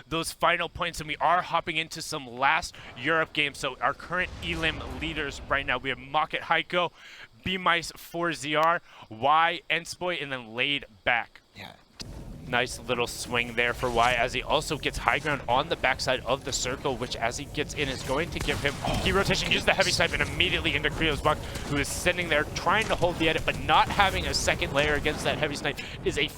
those final points, and we are hopping into some last Europe games. So our current Elim leaders right now, we have Mocket Heiko, B-Mice 4ZR, Y, Enspoy, and then Laid Back. Yeah. Nice little swing there for Y, as he also gets high ground on the backside of the circle, which as he gets in is going to give him key rotation. Use the heavy snipe and immediately into Creo's buck, who is sitting there trying to hold the edit, but not having a second layer against that heavy snipe is a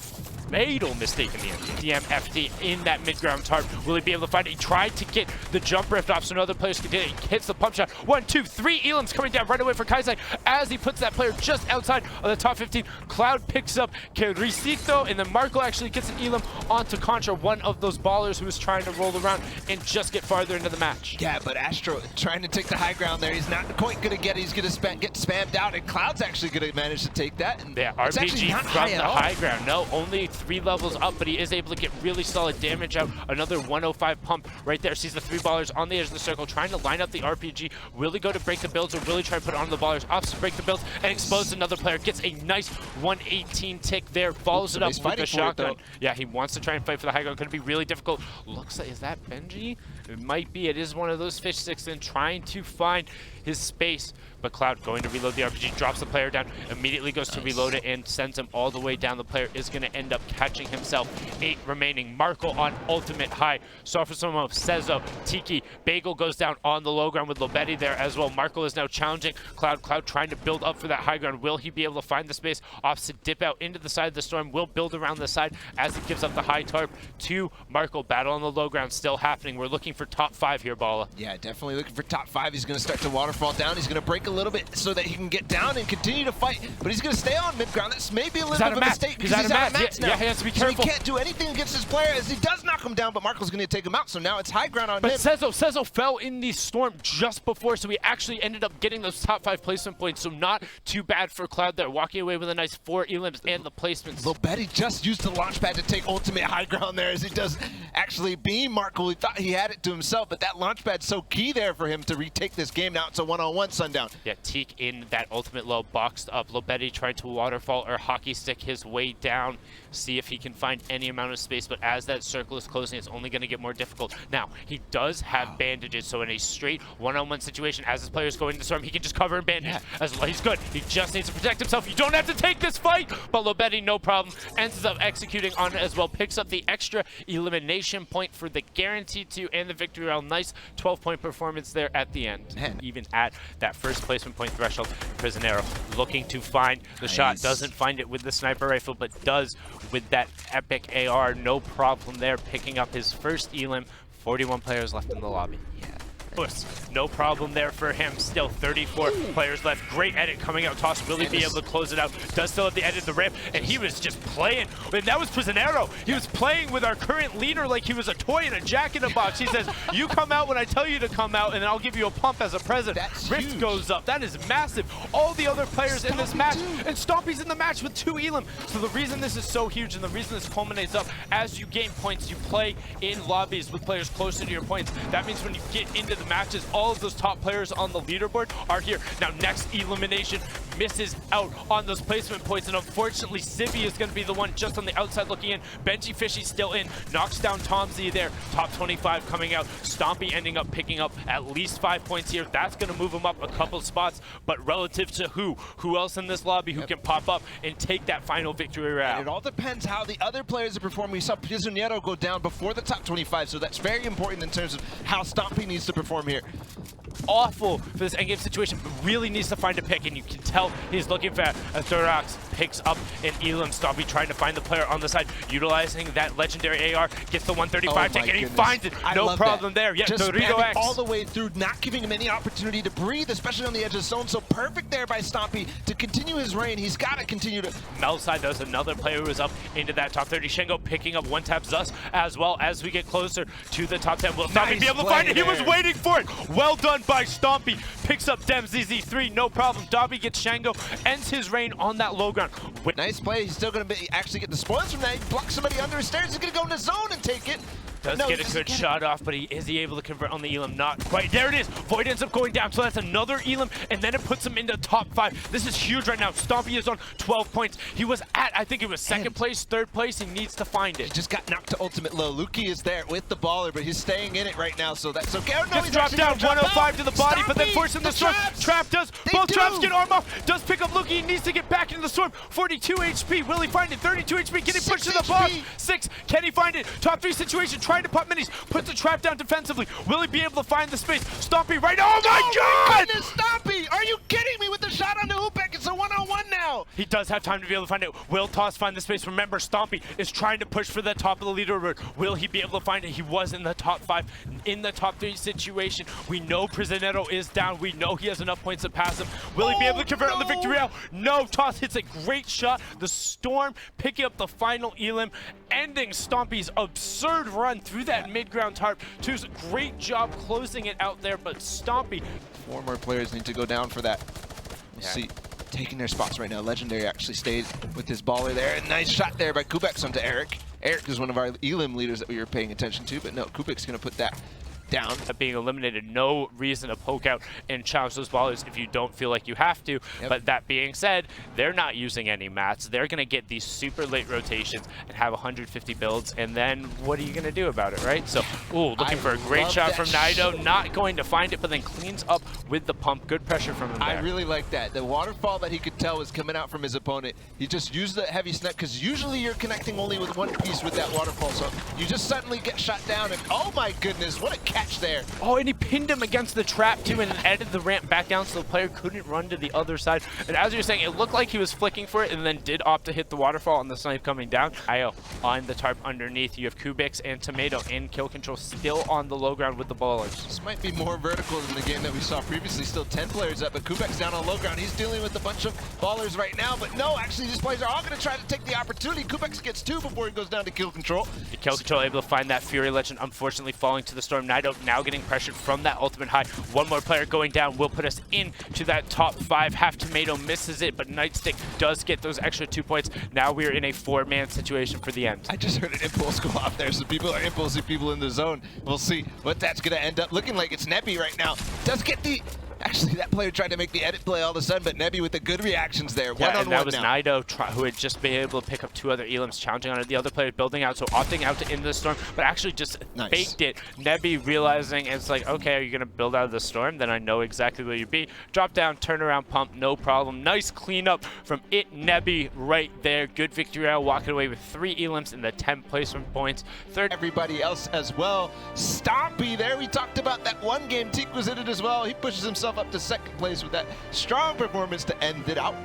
fatal mistake in the end. DMFT in that mid-ground tarp. Will he be able to find it? He tried to get the jump rift off so no other players could do it. He hits the pump shot. 1, 2, 3 Elims coming down right away for Kaisai as he puts that player just outside of the top 15. Cloud picks up Risito, and then Marco actually gets an Elim onto Contra, one of those ballers who was trying to roll around and just get farther into the match. Yeah, but Astro trying to take the high ground there. He's not quite going to get it. He's going to get spammed out, and Cloud's actually going to manage to take that. And yeah, RPG from the high ground. No, only 3 levels up, but he is able to get really solid damage out. Another 105 pump right there. Sees the 3 ballers on the edge of the circle, trying to line up the RPG. Will he go to break the builds, or will he try to put it on the ballers? Opts to break the builds and expose another player. Gets a nice 118 tick there. Follows it up with the shotgun. Yeah, he wants to try and fight for the high ground. Going to be really difficult. Looks like, is that Benji? It might be. It is one of those fish sticks, and trying to find his space. But Cloud going to reload the RPG, drops the player down, immediately goes to reload it and sends him all the way down. The player is going to end up catching himself. 8 remaining. Marco on ultimate high. Suffers some of Sezo, Tiki. Bagel goes down on the low ground with Lobetti there as well. Marco is now challenging Cloud. Cloud trying to build up for that high ground. Will he be able to find the space? Opts to dip out into the side of the storm. Will build around the side as he gives up the high tarp to Marco. Battle on the low ground still happening. We're looking for top 5 here, Bala. Yeah, definitely looking for top 5. He's going to start to waterfall down. He's going to break a little bit so that he can get down and continue to fight, but he's going to stay on mid-ground. That's maybe a little bit of a mistake because he's out of mats now. Yeah, he has to be careful. So he can't do anything against his player as he does knock him down, but Marco's going to take him out, so now it's high ground on him. But Sezo fell in the storm just before, so he actually ended up getting those top 5 placement points, so not too bad for Cloud there. Walking away with a nice 4 elims and the placements. Lobetti just used the launch pad to take ultimate high ground there as he does actually beam Marco. He thought he had it to himself, but that launch pad's so key there for him to retake this game. Now it's a one-on-one Sundown. Yeah, Teak in that ultimate low, boxed up. Lobetti tried to waterfall or hockey stick his way down, see if he can find any amount of space, but as that circle is closing, it's only going to get more difficult. Now, he does have bandages, so in a straight one-on-one situation, as his players go into the storm, he can just cover and bandage as well. He's good. He just needs to protect himself. You don't have to take this fight, but Lobetti, no problem, ends up executing on it as well, picks up the extra elimination point for the guaranteed 2 and the victory round. Nice 12-point performance there at the end. Even at that first placement point threshold, Prisionero looking to find the shot. Doesn't find it with the sniper rifle, but does with that epic AR. No problem there, picking up his first elim. 41 players left in the lobby. Puss, no problem there for him. Still 34 players left. Great edit coming out. Toss, will he be able to close it out? Does still have the edit, the rip, and he was just playing. And that was Prisionero. He was playing with our current leader like he was a toy in a jack-in-a-box. He says, you come out when I tell you to come out, and then I'll give you a pump as a present. Rift goes up. That is massive. All the other players in this match, and Stompy's in the match with 2 elim. So the reason this is so huge, and the reason this culminates up, as you gain points, you play in lobbies with players closer to your points. That means when you get into the matches, all of those top players on the leaderboard are here. Now, next elimination misses out on those placement points, and unfortunately, Civi is going to be the one just on the outside looking in. Benji Fishy still in, knocks down Tom Z there. Top 25 coming out. Stompy ending up picking up at least 5 points here. That's going to move him up a couple spots, but relative to who else in this lobby who can pop up and take that final victory round? It all depends how the other players are performing. We saw Prisionero go down before the top 25, so that's very important in terms of how Stompy needs to perform here. Awful for this endgame situation, but really needs to find a pick, and you can tell he's looking for a Thorax. Picks up an elim. Stompy trying to find the player on the side, utilizing that legendary AR, gets the 135 tick, and he finds it. No problem there. Yeah, just Dorito X all the way through, not giving him any opportunity to breathe, especially on the edge of the zone. So perfect there by Stompy to continue his reign. He's got to continue to. Mel side, there's another player who is up into that top 30. Shengo picking up one tap Zus as well as we get closer to the top 10. Will Stompy be able to find it? He was waiting for it. Well done by Stompy. Picks up Dem ZZ3, no problem. Dobby gets Shengo, ends his reign on that low ground. Nice play. He's still going to actually get the spoils from that. He blocks somebody under his stairs. He's going to go in the zone and take it. Does No, get he a doesn't good get it. shot off, but is he able to convert on the Elim? Not quite. There it is. Void ends up going down, so that's another Elim, and then it puts him into top 5. This is huge right now. Stompy is on 12 points. He was at, I think it was second place, third place. He needs to find He it. just got knocked to ultimate low. Lukey is there with the baller, but he's staying in it right now, so that's okay. Oh, no, Gets he's dropped actually down, gonna drop 105 out. to the body, but then Stompy, forcing the storm. traps. Trap does. They Both do. traps get arm off. Does pick up Lukey. He needs to get back into the storm. 42 HP. Will he find it? 32 HP. Getting pushed to the box. 6. Can he find it? Top 3 situation. Trying to pop minis. Puts the trap down defensively. Will he be able to find the space? Stompy right. Oh my God! Goodness, Stompy! Are you kidding me with the shot on the Hoopek? It's a one-on-one now. He does have time to be able to find it. Will Toss find the space? Remember, Stompy is trying to push for the top of the leaderboard. Will he be able to find it? He was in the top 5, in the top 3 situation. We know Prisionero is down. We know he has enough points to pass him. Will he be able to convert on the victory route? No. Toss hits a great shot. The Storm picking up the final Elim, ending Stompy's absurd run through that mid-ground tarp. Two's great job closing it out there, but Stompy. 4 more players need to go down for that. We'll see. Taking their spots right now. Legendary actually stayed with his baller there. And nice shot there by Kubek onto Eric. Eric is one of our Elim leaders that we were paying attention to, but no, Kubek's going to put that down. Being eliminated, no reason to poke out and challenge those ballers if you don't feel like you have to. Yep. But that being said, they're not using any mats. They're going to get these super late rotations and have 150 builds, and then what are you going to do about it, right? So, ooh, looking for a great love shot that from Nido, not going to find it, but then cleans up with the pump. Good pressure from him there. I really like that. The waterfall that he could tell was coming out from his opponent. He just used the heavy snap, because usually you're connecting only with one piece with that waterfall, so you just suddenly get shot down, and oh my goodness, what a catch there. Oh, and he pinned him against the trap too and added the ramp back down so the player couldn't run to the other side. And as you're saying, it looked like he was flicking for it and then did opt to hit the waterfall on the snipe coming down. Io on the tarp underneath. You have Kubix and Tomato in kill control, still on the low ground with the ballers. This might be more vertical than the game that we saw previously. Still 10 players up, but Kubek's down on low ground. He's dealing with a bunch of ballers right now, but no, actually these players are all going to try to take the opportunity. Kubek gets 2 before he goes down to kill control. The kill control able to find that Fury Legend, unfortunately falling to the storm. Nido now getting pressured from that ultimate high. One more player going down will put us into that top 5. Half Tomato misses it, but Nightstick does get those extra 2 points. Now we're in a 4-man situation for the end. I just heard an impulse go off there, so people are impulsive people in the zone. We'll see what that's going to end up looking like. It's Nebby right now. Does get the... Actually, that player tried to make the edit play all of a sudden, but Nebby with the good reactions there. Yeah, One-on-one and that was now. Nido who had just been able to pick up 2 other Elims, challenging on it. The other player building out, so opting out to into the storm, but actually just baked it. Nebby realizing it's like, okay, are you going to build out of the storm? Then I know exactly where you'd be. Drop down, turnaround pump, no problem. Nice cleanup from it, Nebby right there. Good victory out, walking away with 3 Elims in the 10 placement points. Third. Everybody else as well. Stompy there. We talked about that one game. Teak was in it as well. He pushes himself up to second place with that strong performance to end it out.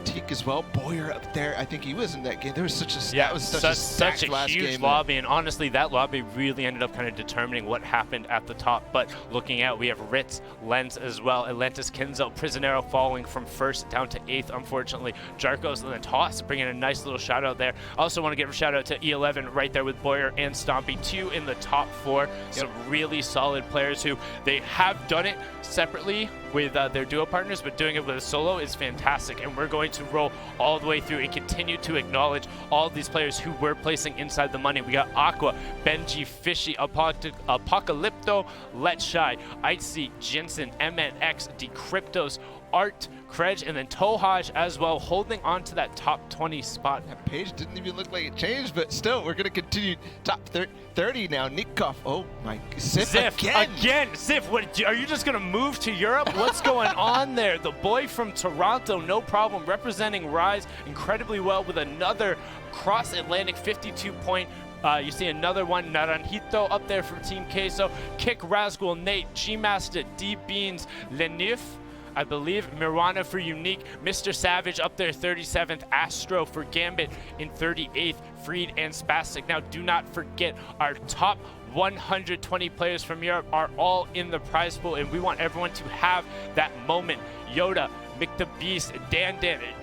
Teak as well. Boyer up there. I think he was in that game. There was such a that was such a huge game lobby, and honestly, that lobby really ended up kind of determining what happened at the top. But looking out, we have Ritz, Lens as well, Atlantis, Kinzo, Prisionero falling from 1st down to 8th, unfortunately. Jarkos and then Toss bringing a nice little shout out there. Also want to give a shout out to E11 right there with Boyer and Stompy, 2 in the top 4. Some really solid players who they have done it separately with their duo partners, but doing it with a solo is fantastic, and we're going to roll all the way through and continue to acknowledge all of these players who were placing inside the money. We got Aqua, Benji, Fishy, Apocalypto, Let's Shy, Icy, Jensen, MNX, Decryptos, Art, Krej, and then Tohaj as well, holding on to that top 20 spot. That page didn't even look like it changed, but still, we're going to continue top 30 now. Nikov, oh my, Ziff again. Ziff, what, are you just going to move to Europe? What's going on there? The boy from Toronto, no problem, representing Rise incredibly well with another cross-Atlantic 52-point. You see another one, Naranjito up there from Team Queso. Kick, Razgul, Nate, G-Master, D-Beans, Lenif, I believe, Mirwana for Unique, Mr. Savage up there 37th, Astro for Gambit in 38th, Freed and Spastic. Now do not forget our top 120 players from Europe are all in the prize pool, and we want everyone to have that moment. Yoda, Mick the Beast, Dan,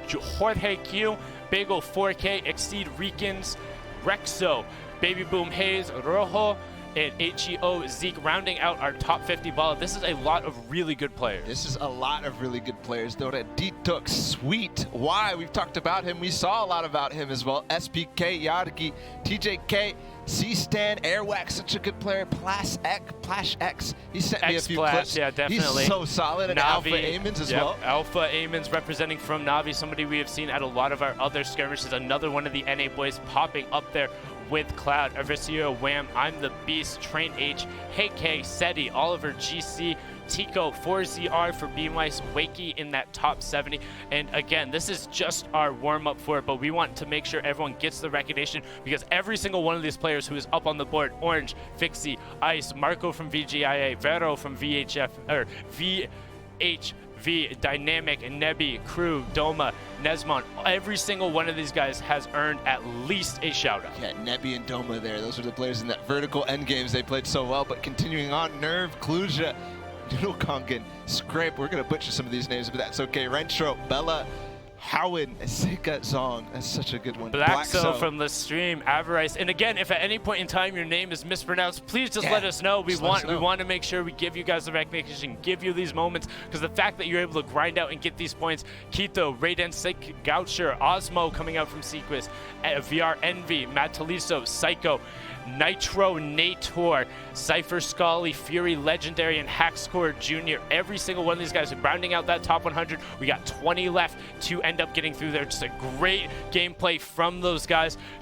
Jorge Q, Bagel 4K, Exceed Rikins, Rexo, Baby Boom Hayes, Rojo, and HEO Zeke rounding out our top 50 ball. This is a lot of really good players. This is a lot of really good players. Dota Detox, Sweet, Y, we've talked about him. We saw a lot about him as well. SPK, Yargi, TJK, C-Stan, Airwax, such a good player. Plash X, he sent me a few clips. Yeah, definitely. He's so solid. And Navi, Alpha Amons as well. Alpha Amons representing from Navi, somebody we have seen at a lot of our other skirmishes. Another one of the NA boys popping up there with Cloud, Avisio, Wham, I'm the Beast, Train H, Hey K, Seti, Oliver, GC, Tico, 4ZR for B-Mice, Wakey in that top 70. And again, this is just our warm-up for it, but we want to make sure everyone gets the recognition because every single one of these players who is up on the board, Orange, Fixie, Ice, Marco from VGIA, Vero from VHF, or VHV, Dynamic, Nebi, Crew, Doma, Nesmon, every single one of these guys has earned at least a shout-out. Yeah, Nebi and Doma there. Those are the players in that vertical end games. They played so well, but continuing on, Nerve, Kluja, Noodle Kongan, Scrape, we're going to butcher some of these names, but that's okay. Rentro, Bella, Howen, Sika Zong, that's such a good one. Blackso from the stream, Avarice. And again, if at any point in time your name is mispronounced, please just let us know. We want to make sure we give you guys the recognition, give you these moments, because the fact that you're able to grind out and get these points, Kito, Raiden Sick, Goucher, Osmo coming out from Sequus, VR Envy, Mataliso, Psycho, Nitro Nator, Cypher Scully, Fury Legendary, and Hackscore Jr. Every single one of these guys are rounding out that top 100. We got 20 left to end up getting through there. Just a great gameplay from those guys.